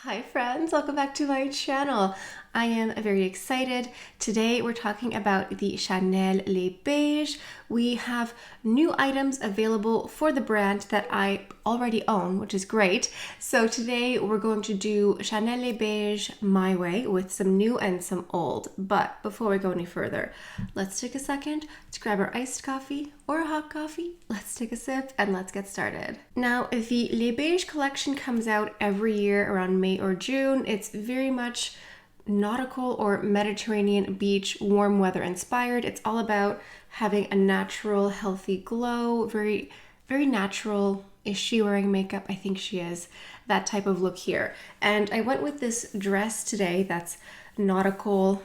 Hi friends, welcome back to my channel. I am very excited. Today we're talking about the Chanel Les Beiges. We have new items available for the brand that I already own, which is great. So today we're going to do Chanel Les Beiges my way with some new and some old. But before we go any further, let's take a second to grab our iced coffee or a hot coffee. Let's take a sip and let's get started. Now, the Les Beiges collection comes out every year around May or June. It's very much nautical or Mediterranean beach, warm weather inspired. It's all about having a natural, healthy glow, very natural. Is she wearing makeup? I think she is. That type of look here. And I went with this dress today that's nautical,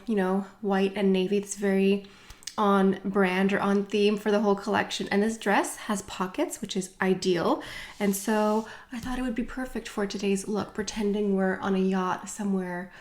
white and navy. It's very on brand or on theme for the whole collection. And this dress has pockets, which is ideal. And so I thought it would be perfect for today's look, pretending we're on a yacht somewhere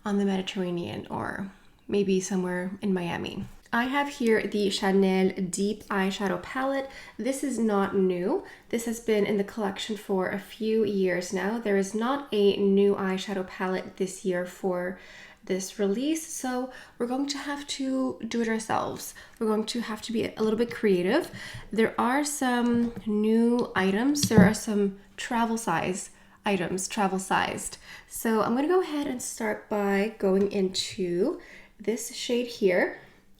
on the Mediterranean or maybe somewhere in Miami. I have here the Chanel Deep Eyeshadow Palette. This is not new. This has been in the collection for a few years now. There is not a new eyeshadow palette this year for this release, so we're going to have to do it ourselves. We're going to have to be a little bit creative. There are some new items. There are some travel size items, travel sized. So I'm going to go ahead and start by going into this shade here.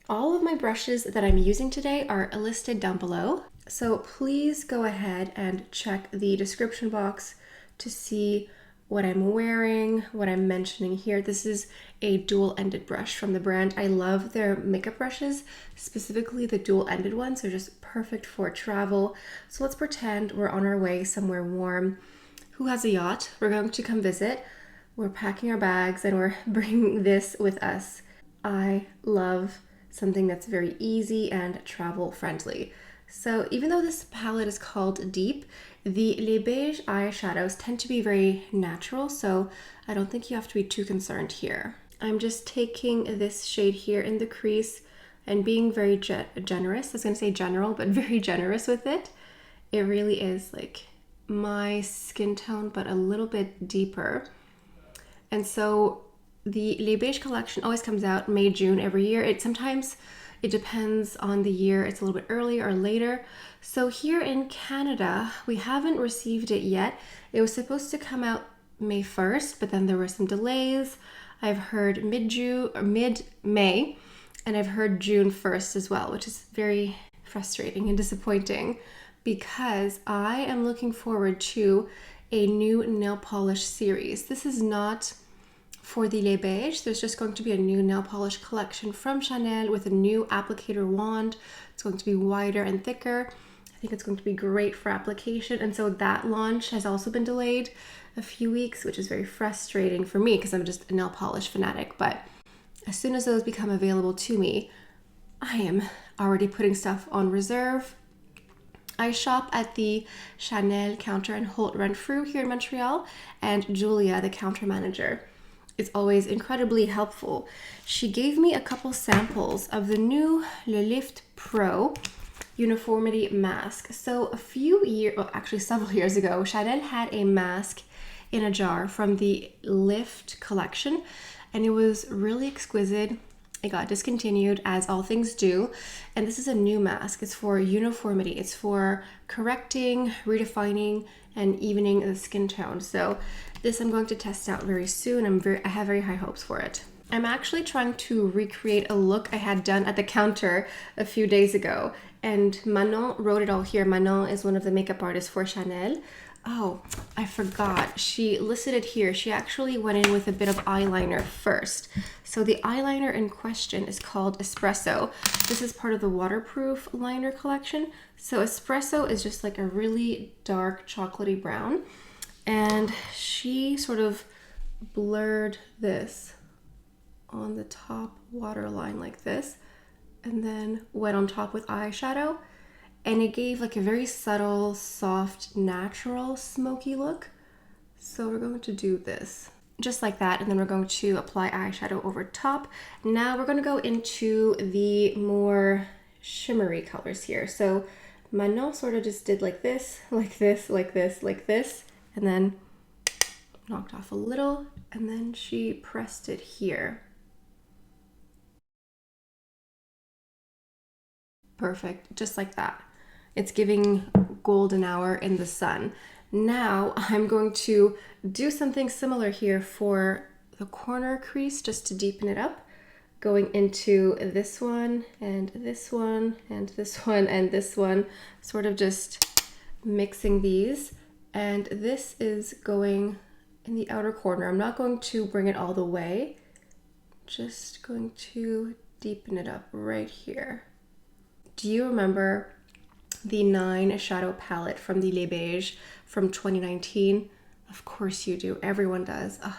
All of my brushes that I'm using today are listed down below. So please go ahead and check the description box to see what I'm wearing, what I'm mentioning here. This is a dual-ended brush from the brand. I love their makeup brushes, specifically the dual-ended ones. They're just perfect for travel. So let's pretend we're on our way somewhere warm. Who has a yacht? We're going to come visit. We're packing our bags and we're bringing this with us. I love something that's very easy and travel friendly. So even though this palette is called Deep, the Les Beiges eyeshadows tend to be very natural, so I don't think you have to be too concerned here. I'm just taking this shade here in the crease and being very generous. I was gonna say general, but very generous with it. It really is like my skin tone, but a little bit deeper. And so the Les Beiges collection always comes out May, June every year. It depends on the year. It's a little bit earlier or later. So here in Canada, we haven't received it yet. It was supposed to come out May 1st, but then there were some delays. I've heard mid-June or mid-May, and I've heard June 1st as well, which is very frustrating and disappointing because I am looking forward to a new nail polish series. This is not for the Les Beiges. There's just going to be a new nail polish collection from Chanel with a new applicator wand. It's going to be wider and thicker. I think it's going to be great for application. And so that launch has also been delayed a few weeks, which is very frustrating for me because I'm just a nail polish fanatic. But as soon as those become available to me, I am already putting stuff on reserve. I shop at the Chanel counter in Holt Renfrew here in Montreal, and Julia, the counter manager, is always incredibly helpful. She gave me a couple samples of the new Le Lift Pro uniformity mask. So several years ago, Chanel had a mask in a jar from the Lift collection, and it was really exquisite. It got discontinued, as all things do, and this is a new mask. It's for uniformity. It's for correcting, redefining, and evening the skin tone. So this I'm going to test out very soon. I have very high hopes for it. I'm actually trying to recreate a look I had done at the counter a few days ago, and Manon wrote it all here. Manon is one of the makeup artists for Chanel. Oh, I forgot. She listed it here. She actually went in with a bit of eyeliner first. So the eyeliner in question is called Espresso. This is part of the waterproof liner collection. So Espresso is just like a really dark chocolatey brown. And she sort of blurred this on the top waterline like this, and then went on top with eyeshadow. And it gave like a very subtle, soft, natural smoky look. So we're going to do this just like that, and then we're going to apply eyeshadow over top. Now we're going to go into the more shimmery colors here. So Manon sort of just did like this, like this, like this, like this, and then knocked off a little, and then she pressed it here. Perfect, just like that. It's giving golden hour in the sun. Now I'm going to do something similar here for the corner crease just to deepen it up, going into this one and this one and this one and this one, sort of just mixing these. And this is going in the outer corner. I'm not going to bring it all the way, just going to deepen it up right here. Do you remember the 9 shadow palette from the Les Beiges from 2019? Of course you do, everyone does. Ugh,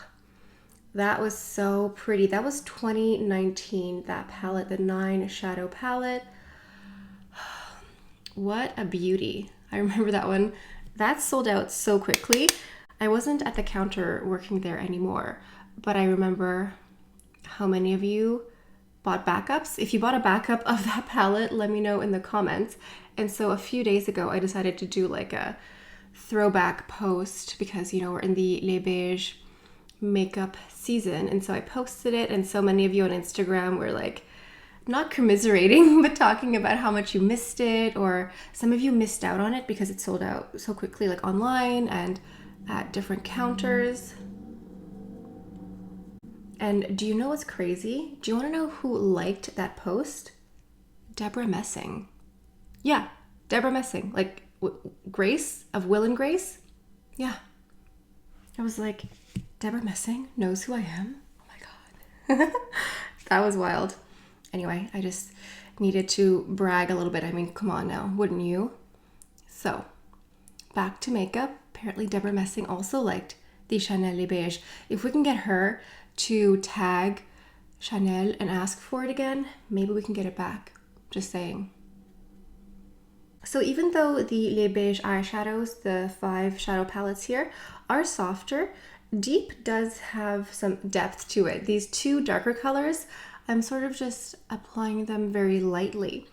that was so pretty. That was 2019, that palette, the 9 shadow palette. What a beauty. I remember that one. That sold out so quickly. I wasn't at the counter working there anymore, but I remember how many of you bought backups. If you bought a backup of that palette, let me know in the comments. And so a few days ago, I decided to do like a throwback post because, you know, we're in the Les Beiges makeup season. And so I posted it, and so many of you on Instagram were like, not commiserating, but talking about how much you missed it, or some of you missed out on it because it sold out so quickly, like online and at different counters. And do you know what's crazy? Do you want to know who liked that post? Deborah Messing. Yeah, Deborah Messing. Like Grace of Will and Grace. Yeah. I was like, Deborah Messing knows who I am? Oh my God. That was wild. Anyway, I just needed to brag a little bit. I mean, come on now, wouldn't you? So, back to makeup. Apparently Deborah Messing also liked the Chanel Les Beiges. If we can get her to tag Chanel and ask for it again, maybe we can get it back. Just saying. So even though the Les Beiges eyeshadows, the 5 shadow palettes here, are softer, Deep does have some depth to it. These 2 darker colors, I'm sort of just applying them very lightly,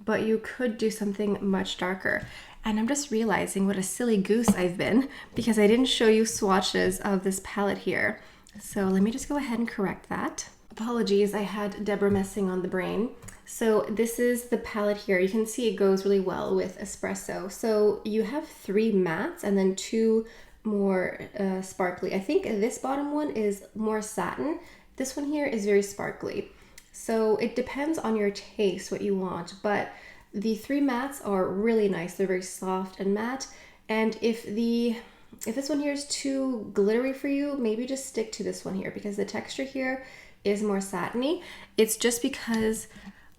but you could do something much darker. And I'm just realizing what a silly goose I've been because I didn't show you swatches of this palette here. So let me just go ahead and correct that. Apologies, I had Deborah Messing on the brain. So this is the palette here. You can see it goes really well with espresso. So you have 3 mattes and then 2 more sparkly. I think this bottom one is more satin. This one here is very sparkly. So it depends on your taste what you want, but the 3 mattes are really nice. They're very soft and matte. And if this one here is too glittery for you, maybe just stick to this one here because the texture here is more satiny. It's just because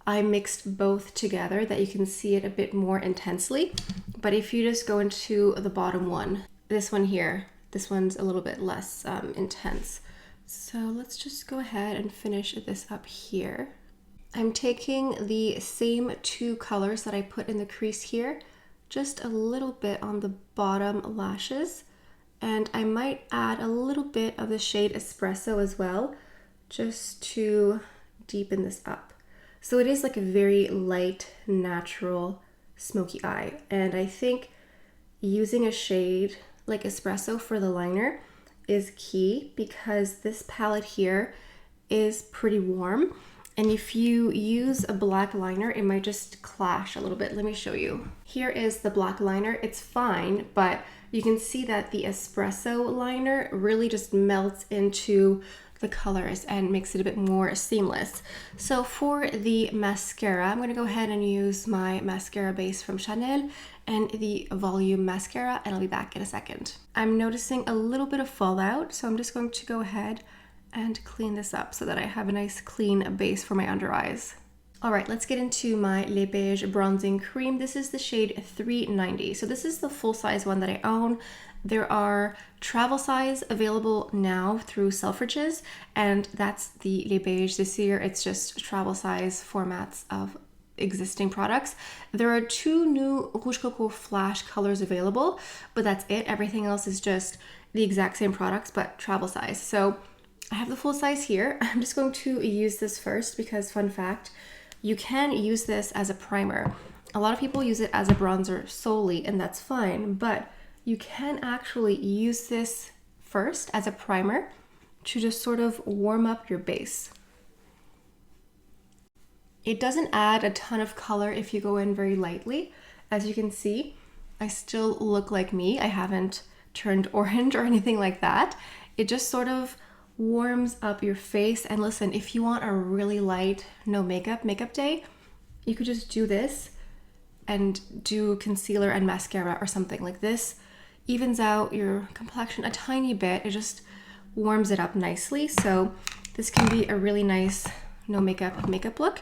I mixed both together that you can see it a bit more intensely. But if you just go into the bottom one, this one here, this one's a little bit less intense. So let's just go ahead and finish this up here. I'm taking the same 2 colors that I put in the crease here, just a little bit on the bottom lashes, and I might add a little bit of the shade Espresso as well, just to deepen this up. So it is like a very light, natural, smoky eye, and I think using a shade like Espresso for the liner is key because this palette here is pretty warm, and if you use a black liner it might just clash a little bit. Let me show you. Here is the black liner. It's fine, but you can see that the Espresso liner really just melts into the colors and makes it a bit more seamless. So for the mascara, I'm going to go ahead and use my mascara base from Chanel and the volume mascara, and I'll be back in a second. I'm noticing a little bit of fallout, so I'm just going to go ahead and clean this up so that I have a nice clean base for my under eyes. All right, let's get into my Les Beiges bronzing cream. This is the shade 390. So this is the full size one that I own. There are travel size available now through Selfridges, and that's the Les Beiges this year. It's just travel size formats of existing products. There are 2 new Rouge Coco Flash colors available, but that's it. Everything else is just the exact same products, but travel size. So I have the full size here. I'm just going to use this first because, fun fact, you can use this as a primer. A lot of people use it as a bronzer solely, and that's fine, but you can actually use this first as a primer to just sort of warm up your base. It doesn't add a ton of color if you go in very lightly. As you can see, I still look like me. I haven't turned orange or anything like that. It just sort of warms up your face. And listen, if you want a really light, no makeup day, you could just do this and do concealer and mascara or something like this. Evens out your complexion a tiny bit. It just warms it up nicely. So this can be a really nice no makeup look.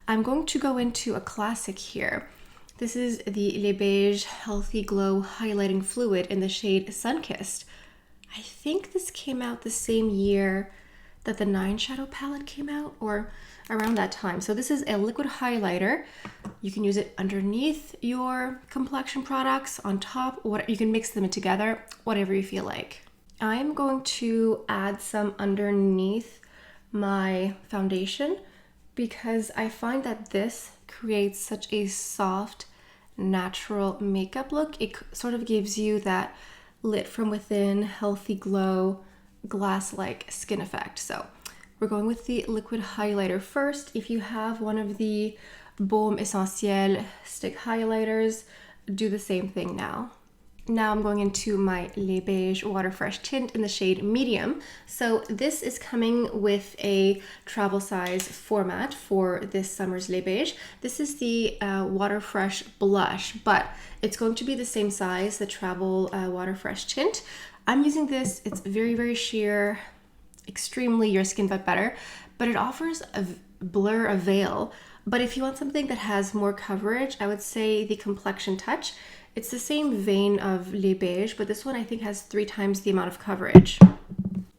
I'm going to go into a classic here. This is the Les Beiges Healthy Glow Highlighting Fluid in the shade Sunkissed. I think this came out the same year that the 9 shadow palette came out, or around that time. So this is a liquid highlighter. You can use it underneath your complexion products, on top, or you can mix them together, whatever you feel like. I'm going to add some underneath my foundation because I find that this creates such a soft, natural makeup look. It sort of gives you that lit from within, healthy glow, glass-like skin effect. So we're going with the liquid highlighter first. If you have one of the Baume Essentiel stick highlighters, do the same thing now. Now I'm going into my Les Beiges Water Fresh tint in the shade Medium. So this is coming with a travel size format for this summer's Les Beiges. This is the Water Fresh blush, but it's going to be the same size, the travel Water Fresh tint. I'm using this, it's very, very sheer, extremely your skin but better, but it offers a blur, a veil. But if you want something that has more coverage, I would say the Complexion Touch. It's the same vein of Les Beiges, but this one I think has 3 times the amount of coverage.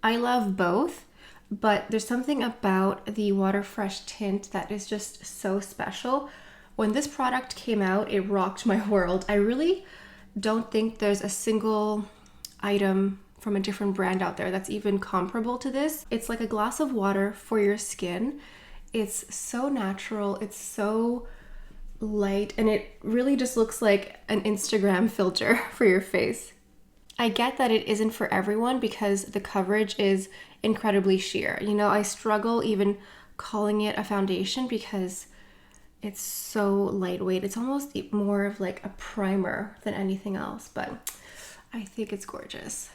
I love both, but there's something about the Water Fresh tint that is just so special. When this product came out, it rocked my world. I really don't think there's a single item from a different brand out there that's even comparable to this. It's like a glass of water for your skin. It's so natural, it's so light, and it really just looks like an Instagram filter for your face. I get that it isn't for everyone because the coverage is incredibly sheer. You know, I struggle even calling it a foundation because it's so lightweight. It's almost more of like a primer than anything else, but I think it's gorgeous.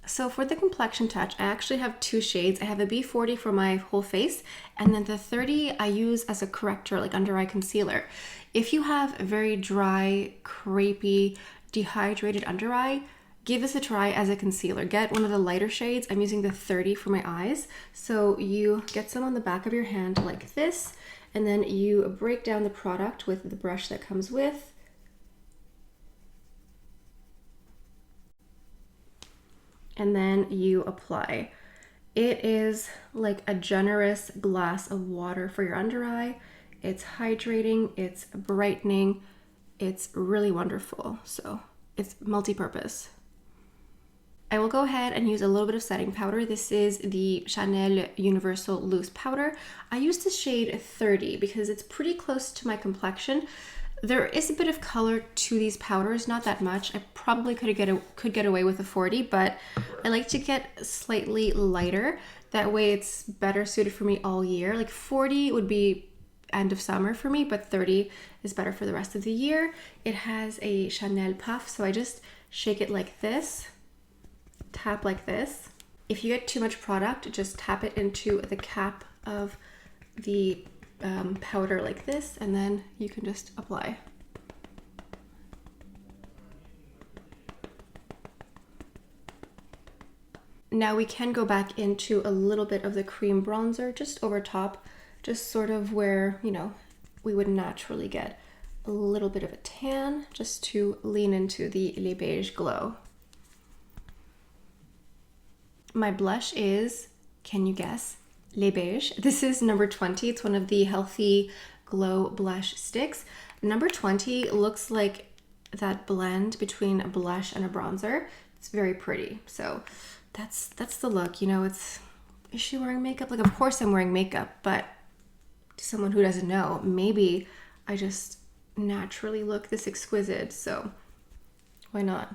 So for the Complexion Touch, I actually have 2 shades. I have a B40 for my whole face, and then the 30 I use as a corrector, like under eye concealer. If you have very dry, crepey, dehydrated under eye, give this a try as a concealer. Get one of the lighter shades. I'm using the 30 for my eyes. So you get some on the back of your hand like this, and then you break down the product with the brush that comes with. And then you apply. It is like a generous glass of water for your under eye. It's hydrating, it's brightening, it's really wonderful. So it's multi-purpose. I will go ahead and use a little bit of setting powder. This is the Chanel Universal Loose Powder. I use the shade 30 because it's pretty close to my complexion. There is a bit of color to these powders, not that much. I probably could get away with a 40, but I like to get slightly lighter. That way it's better suited for me all year. Like 40 would be end of summer for me, but 30 is better for the rest of the year. It has a Chanel puff, so I just shake it like this, tap like this. If you get too much product, just tap it into the cap of the powder like this, and then you can just apply. Now we can go back into a little bit of the cream bronzer just over top, just sort of where, you know, we would naturally get a little bit of a tan, just to lean into the Les Beiges glow. My blush is, can you guess? Les Beiges. This is number 20. It's one of the Healthy Glow blush sticks. Number 20 looks like that blend between a blush and a bronzer. It's very pretty. So that's the look. You know, is she wearing makeup? Like, of course I'm wearing makeup, but to someone who doesn't know, maybe I just naturally look this exquisite. So why not?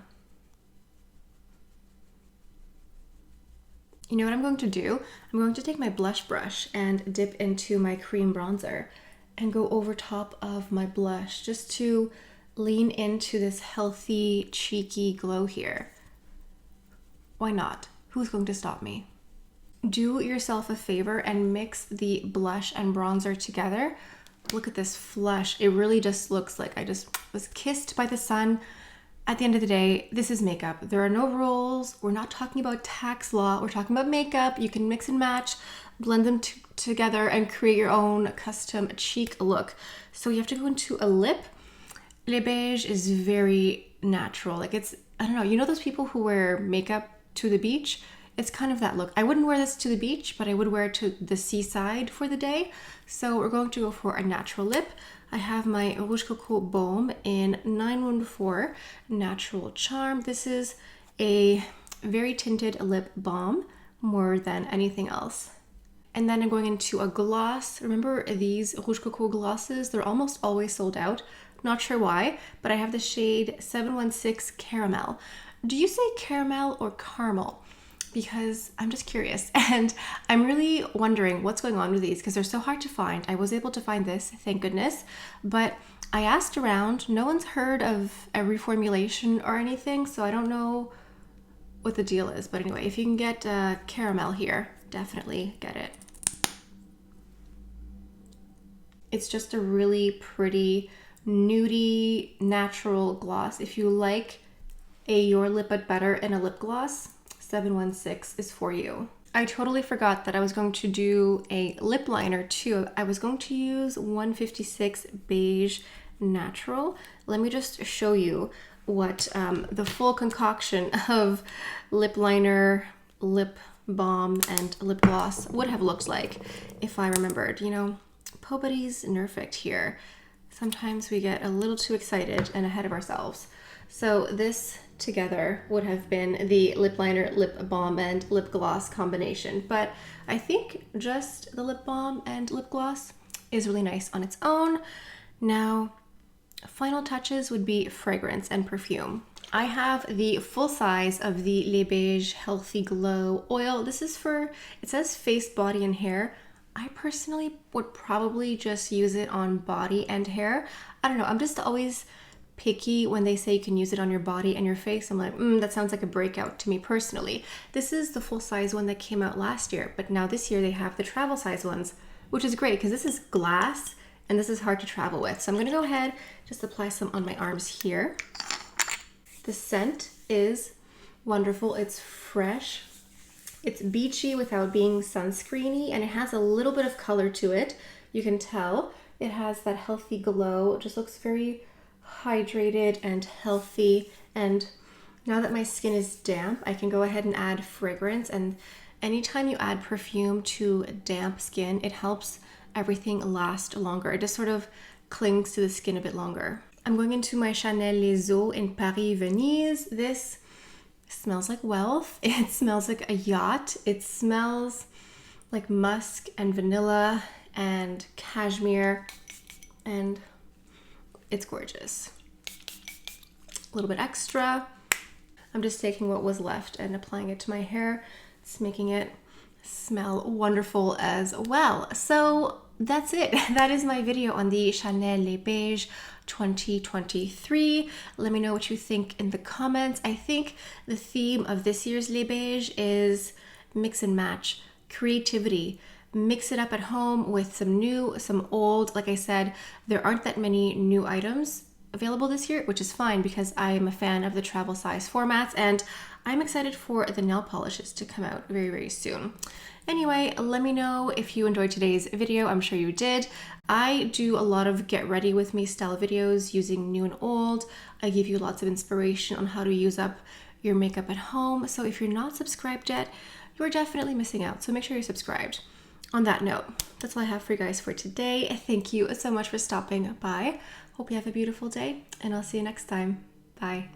You know what I'm going to do? I'm going to take my blush brush and dip into my cream bronzer and go over top of my blush just to lean into this healthy, cheeky glow here. Why not? Who's going to stop me? Do yourself a favor and mix the blush and bronzer together. Look at this flush. It really just looks like I just was kissed by the sun. At the end of the day, this is makeup. There are no rules. We're not talking about tax law. We're talking about makeup. You can mix and match, blend them together and create your own custom cheek look. So you have to go into a lip. Les Beiges is very natural. Like it's, I don't know, you know those people who wear makeup to the beach? It's kind of that look. I wouldn't wear this to the beach, but I would wear it to the seaside for the day. So we're going to go for a natural lip. I have my Rouge Coco Baume in 914 Natural Charm. This is a very tinted lip balm more than anything else. And then I'm going into a gloss. Remember these Rouge Coco glosses? They're almost always sold out. Not sure why, but I have the shade 716 Caramel. Do you say caramel or caramel? Because I'm just curious and I'm really wondering what's going on with these because they're so hard to find. I was able to find this, thank goodness, but I asked around. No one's heard of a reformulation or anything, so I don't know what the deal is. But anyway, if you can get caramel here, definitely get it. It's just a really pretty, nudie, natural gloss. If you like a Your Lip But Better in a lip gloss, 716 is for you. I totally forgot that I was going to do a lip liner too. I was going to use 156 Beige Natural. Let me just show you what the full concoction of lip liner, lip balm, and lip gloss would have looked like if I remembered. You know, Pobody's Nerfect here. Sometimes we get a little too excited and ahead of ourselves. So this together would have been the lip liner, lip balm, and lip gloss combination. But I think just the lip balm and lip gloss is really nice on its own. Now, final touches would be fragrance and perfume. I have the full size of the Les Beiges Healthy Glow Oil. This is for, it says face, body, and hair. I personally would probably just use it on body and hair. I don't know, I'm just always picky when they say you can use it on your body and your face. I'm like, that sounds like a breakout to me personally. This is the full size one that came out last year, but now this year they have the travel size ones, which is great because this is glass and this is hard to travel with. So I'm gonna go ahead, just apply some on my arms here. The scent is wonderful. It's fresh. It's beachy without being sunscreeny, and it has a little bit of color to it. You can tell it has that healthy glow. It just looks very hydrated and healthy. And now that my skin is damp, I can go ahead and add fragrance. And anytime you add perfume to damp skin, it helps everything last longer. It just sort of clings to the skin a bit longer. I'm going into my Chanel Les Eaux in Paris Venise. This smells like wealth. It smells like a yacht. It smells like musk and vanilla and cashmere, and it's gorgeous. A little bit extra. I'm just taking what was left and applying it to my hair. It's making it smell wonderful as well. So that's it. That is my video on the Chanel Les Beiges 2023. Let me know what you think in the comments. I think the theme of this year's Les Beiges is mix and match, creativity. Mix it up at home with some new, some old. Like I said, there aren't that many new items available this year, which is fine because I am a fan of the travel size formats, and I'm excited for the nail polishes to come out very, very soon. Anyway, let me know if you enjoyed today's video. I'm sure you did. I do a lot of get ready with me style videos using new and old. I give you lots of inspiration on how to use up your makeup at home. So if you're not subscribed yet, you're definitely missing out. So make sure you're subscribed. On that note, that's all I have for you guys for today. Thank you so much for stopping by. Hope you have a beautiful day, and I'll see you next time. Bye.